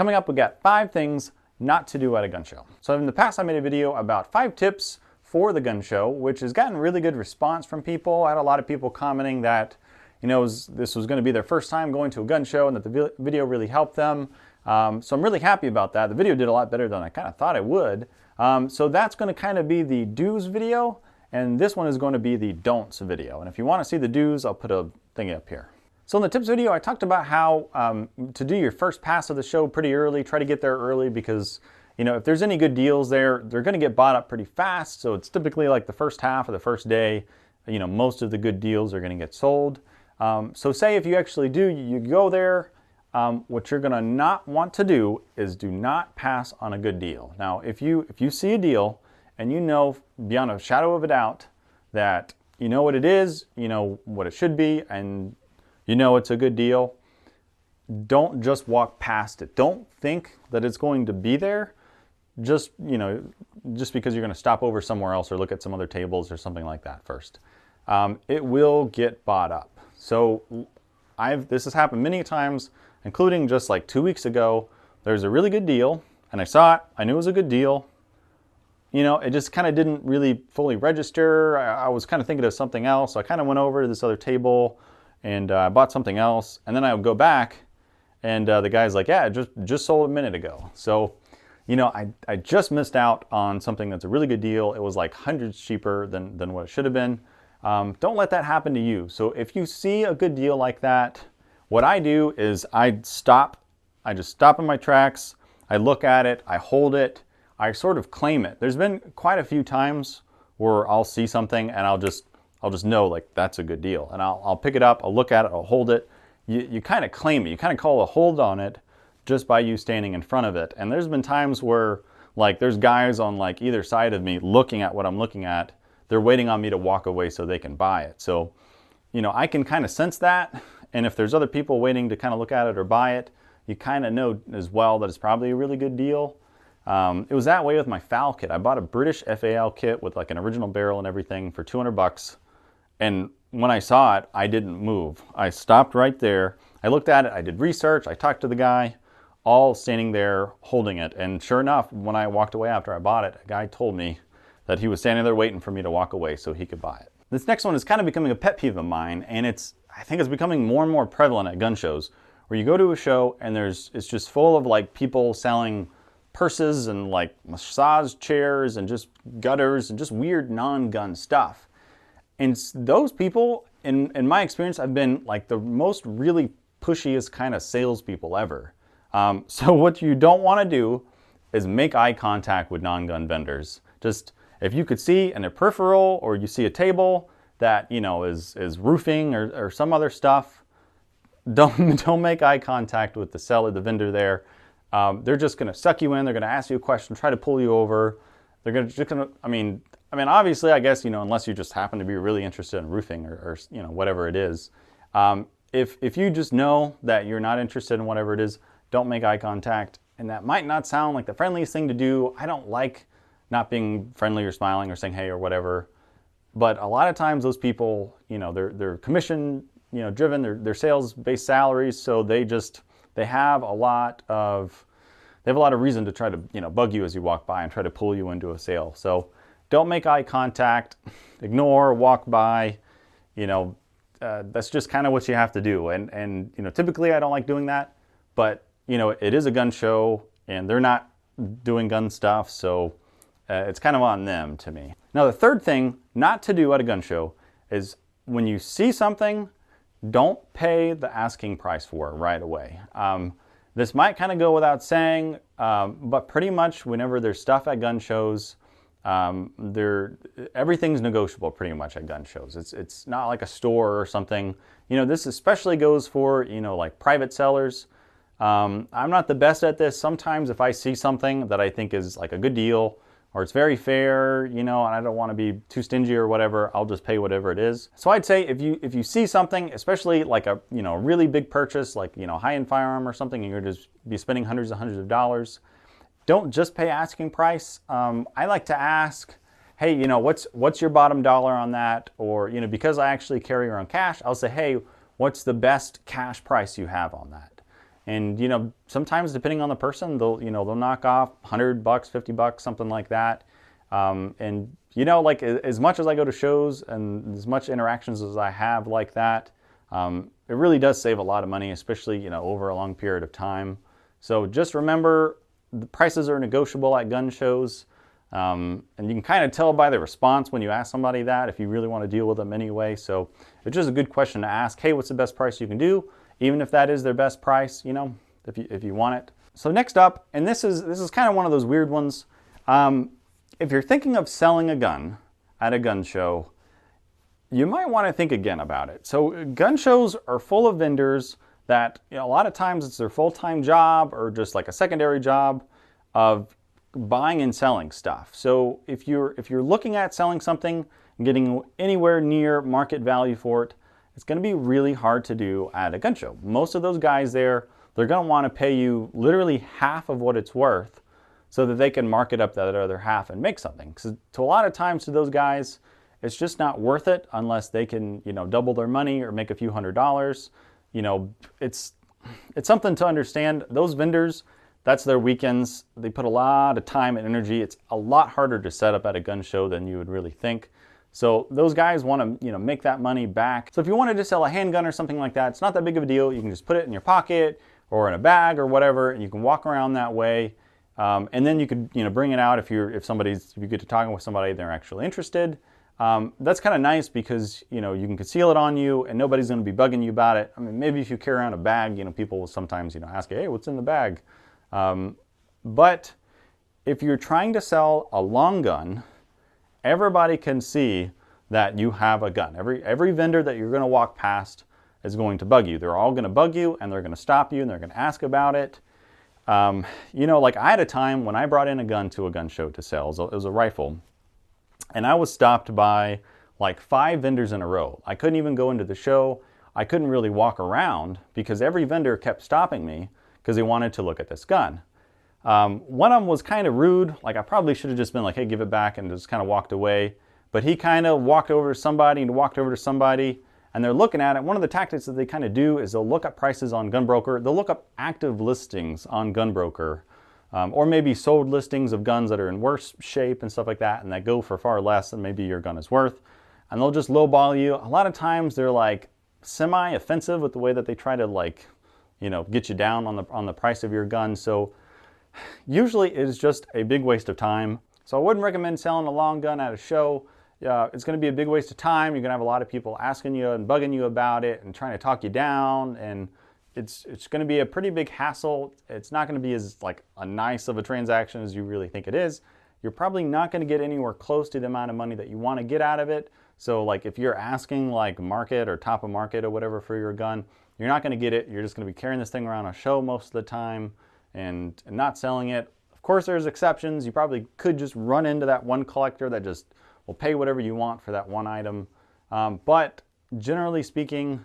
Coming up, we got 5 things not to do at a gun show. So in the past, I made a video about 5 tips for the gun show, which has gotten really good response from people. I had a lot of people commenting that, this was going to be their first time going to a gun show and that the video really helped them. So I'm really happy about that. The video did a lot better than I kind of thought it would. So that's going to kind of be the do's video, and this one is going to be the don'ts video. And if you want to see the do's, I'll put a thing up here. So in the tips video, I talked about how to do your first pass of the show pretty early. Try to get there early because, if there's any good deals there, they're going to get bought up pretty fast. So it's typically like the first half of the first day, most of the good deals are going to get sold. So say if you actually do, you go there, what you're going to not want to do is do not pass on a good deal. Now, if you see a deal and you know beyond a shadow of a doubt that you know what it is, you know what it should be, and you know it's a good deal, don't just walk past it. Don't think that it's going to be there just because you're going to stop over somewhere else or look at some other tables or something like that first. It will get bought up. So this has happened many times, including just like 2 weeks ago. There's a really good deal and I saw it. I knew it was a good deal. It just kind of didn't really fully register. I was kind of thinking of something else. So I kind of went over to this other table and I bought something else, and then I would go back and the guy's like, yeah, just sold a minute ago. So, I just missed out on something that's a really good deal. It was like hundreds cheaper than what it should have been. Don't let that happen to you. So if you see a good deal like that, what I do is I just stop in my tracks, I look at it, I hold it, I sort of claim it. There's been quite a few times where I'll see something and I'll just know like that's a good deal. And I'll pick it up, I'll look at it, I'll hold it. You kind of claim it. You kind of call a hold on it just by you standing in front of it. And there's been times where like there's guys on like either side of me looking at what I'm looking at. They're waiting on me to walk away so they can buy it. So, I can kind of sense that. And if there's other people waiting to kind of look at it or buy it, you kind of know as well that it's probably a really good deal. It was that way with my FAL kit. I bought a British FAL kit with like an original barrel and everything for $200. And when I saw it, I didn't move. I stopped right there. I looked at it, I did research, I talked to the guy, all standing there holding it. And sure enough, when I walked away after I bought it, a guy told me that he was standing there waiting for me to walk away so he could buy it. This next one is kind of becoming a pet peeve of mine, and I think it's becoming more and more prevalent at gun shows, where you go to a show and it's just full of like people selling purses and like massage chairs and just gutters and just weird non-gun stuff. And those people, in my experience, have been like the most really pushiest kind of salespeople ever. So what you don't want to do is make eye contact with non-gun vendors. Just if you could see in a peripheral or you see a table that is roofing or some other stuff, don't make eye contact with the seller, the vendor there. They're just going to suck you in. They're going to ask you a question, try to pull you over. They're just going to, I mean, obviously, I guess, unless you just happen to be really interested in roofing or whatever it is. If you just know that you're not interested in whatever it is, don't make eye contact. And that might not sound like the friendliest thing to do. I don't like not being friendly or smiling or saying hey or whatever. But a lot of times those people, they're commission, driven, they're sales-based salaries. So they have a lot of reason to try to, bug you as you walk by and try to pull you into a sale. So don't make eye contact, ignore, walk by, that's just kind of what you have to do. And typically I don't like doing that, but, it is a gun show and they're not doing gun stuff. So it's kind of on them to me. Now, the third thing not to do at a gun show is when you see something, don't pay the asking price for it right away. This might kind of go without saying, but pretty much whenever there's stuff at gun shows, everything's negotiable pretty much at gun shows. It's not like a store or something. This especially goes for, like private sellers. I'm not the best at this. Sometimes if I see something that I think is like a good deal or it's very fair, and I don't want to be too stingy or whatever, I'll just pay whatever it is. So I'd say if you see something, especially like a, really big purchase, like, high-end firearm or something, and you're just be spending hundreds and hundreds of dollars, don't just pay asking price. I like to ask, hey, what's your bottom dollar on that? Or, because I actually carry around cash, I'll say, hey, what's the best cash price you have on that? And, you know, sometimes depending on the person, they'll knock off $100, $50, something like that. And, you know, like as much as I go to shows and as much interactions as I have like that, it really does save a lot of money, especially, you know, over a long period of time. So just remember, the prices are negotiable at gun shows. And you can kind of tell by the response when you ask somebody that, if you really want to deal with them anyway. So it's just a good question to ask. Hey, what's the best price you can do? Even if that is their best price, you know, if you want it. So next up, and this is kind of one of those weird ones. If you're thinking of selling a gun at a gun show, you might want to think again about it. So gun shows are full of vendors that, you know, a lot of times it's their full-time job or just like a secondary job of buying and selling stuff. So if you're looking at selling something and getting anywhere near market value for it, it's going to be really hard to do at a gun show. Most of those guys there, they're going to want to pay you literally half of what it's worth so that they can market up that other half and make something. Because to a lot of times to those guys, it's just not worth it unless they can, you know, double their money or make a few $100s. You know, it's something to understand. Those vendors, that's their weekends. They put a lot of time and energy. It's a lot harder to set up at a gun show than you would really think. So those guys want to, you know, make that money back. So if you wanted to sell a handgun or something like that, it's not that big of a deal. You can just put it in your pocket or in a bag or whatever, and you can walk around that way. And then you could, you know, bring it out if you get to talking with somebody, they're actually interested. That's kind of nice because, you know, you can conceal it on you and nobody's going to be bugging you about it. I mean, maybe if you carry around a bag, you know, people will sometimes, you know, ask you, hey, what's in the bag? But if you're trying to sell a long gun, everybody can see that you have a gun. Every vendor that you're going to walk past is going to bug you. They're all going to bug you and they're going to stop you and they're going to ask about it. You know, like I had a time when I brought in a gun to a gun show to sell. It was a rifle. And I was stopped by like 5 vendors in a row. I couldn't even go into the show. I couldn't really walk around because every vendor kept stopping me because they wanted to look at this gun. One of them was kind of rude. Like I probably should have just been like, hey, give it back, and just kind of walked away. But he kind of walked over to somebody and walked over to somebody, and they're looking at it. One of the tactics that they kind of do is they'll look up prices on Gunbroker. They'll look up active listings on Gunbroker. Or maybe sold listings of guns that are in worse shape and stuff like that, and that go for far less than maybe your gun is worth. And they'll just lowball you. A lot of times they're like semi-offensive with the way that they try to, like, you know, get you down on the price of your gun. So usually it is just a big waste of time. So I wouldn't recommend selling a long gun at a show. It's going to be a big waste of time. You're going to have a lot of people asking you and bugging you about it and trying to talk you down, and it's going to be a pretty big hassle. It's not going to be as like a nice of a transaction as you really think it is. You're probably not going to get anywhere close to the amount of money that you want to get out of it. So like if you're asking like market or top of market or whatever for your gun, you're not going to get it. You're just going to be carrying this thing around a show most of the time and not selling it. Of course, there's exceptions. You probably could just run into that one collector that just will pay whatever you want for that one item. But generally speaking,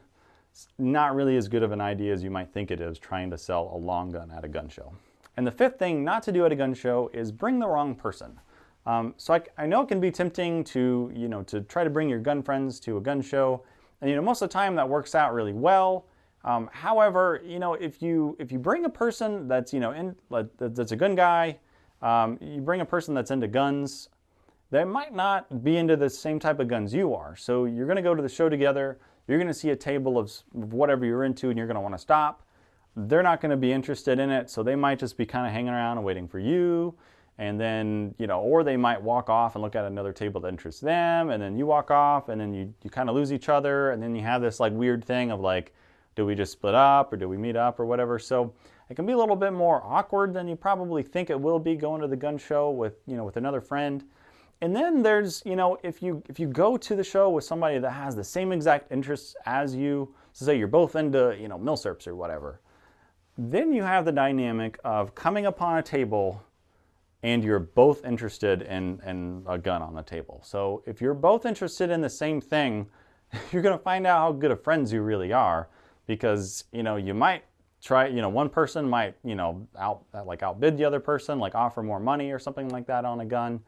it's not really as good of an idea as you might think it is trying to sell a long gun at a gun show. And the 5th thing not to do at a gun show is bring the wrong person. So I know it can be tempting to, you know, to try to bring your gun friends to a gun show. And, you know, most of the time that works out really well. However, you know, if you bring a person that's, you know, that's a gun guy, you bring a person that's into guns, they might not be into the same type of guns you are. So you're going to go to the show together. You're going to see a table of whatever you're into and you're going to want to stop. They're not going to be interested in it, so they might just be kind of hanging around and waiting for you. And then, you know, or they might walk off and look at another table that interests them, and then you walk off, and then you kind of lose each other, and then you have this like weird thing of like, do we just split up or do we meet up or whatever? So it can be a little bit more awkward than you probably think it will be going to the gun show with, you know, with another friend. And then there's, you know, if you go to the show with somebody that has the same exact interests as you, so say you're both into, you know, milsurps or whatever, then you have the dynamic of coming upon a table and you're both interested in a gun on the table. So if you're both interested in the same thing, you're going to find out how good of friends you really are, because, you know, you might try, you know, one person might, you know, outbid the other person, like offer more money or something like that on a gun.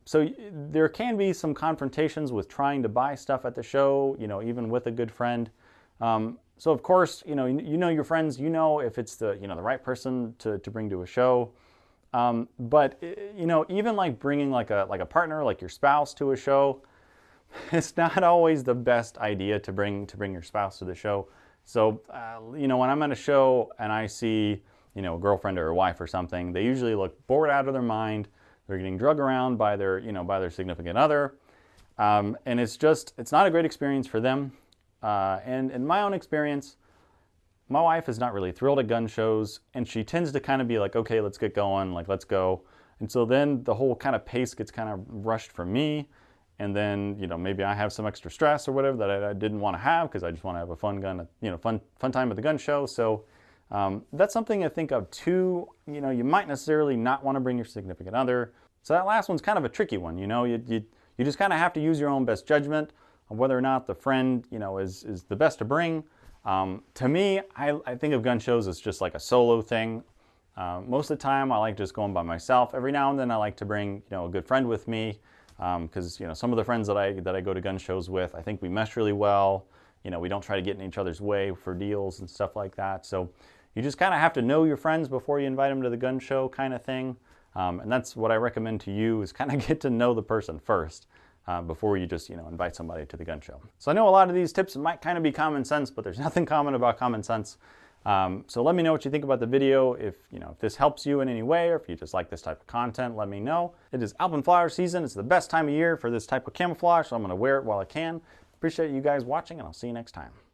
So there can be some confrontations with trying to buy stuff at the show, you know, even with a good friend. So of course, you know your friends, you know if it's the the right person to bring to a show. But even like bringing like a partner, like your spouse, to a show, it's not always the best idea to bring your spouse to the show. So when I'm at a show and I see a girlfriend or a wife or something, they usually look bored out of their mind. They're getting drugged around by their by their significant other, and it's not a great experience for them. And in my own experience, my wife is not really thrilled at gun shows, and she tends to kind of be like, okay, let's get going, like let's go. And so then the whole kind of pace gets kind of rushed for me, and then maybe I have some extra stress or whatever that I didn't want to have because I just want to have a fun fun time at the gun show. So that's something to think of too. You might necessarily not want to bring your significant other. So that last one's kind of a tricky one. You just kind of have to use your own best judgment on whether or not the friend is the best to bring. To me, I think of gun shows as just like a solo thing. Most of the time, I like just going by myself. Every now and then, I like to bring a good friend with me because some of the friends that I go to gun shows with, I think we mesh really well. We don't try to get in each other's way for deals and stuff like that. So you just kind of have to know your friends before you invite them to the gun show, kind of thing. And that's what I recommend to you, is kind of get to know the person first. Before you just invite somebody to the gun show. So I know a lot of these tips might kind of be common sense, but there's nothing common about common sense. So let me know what you think about the video. If if this helps you in any way, or if you just like this type of content, let me know. It is alpine flower season. It's the best time of year for this type of camouflage, so I'm going to wear it while I can. Appreciate you guys watching, and I'll see you next time.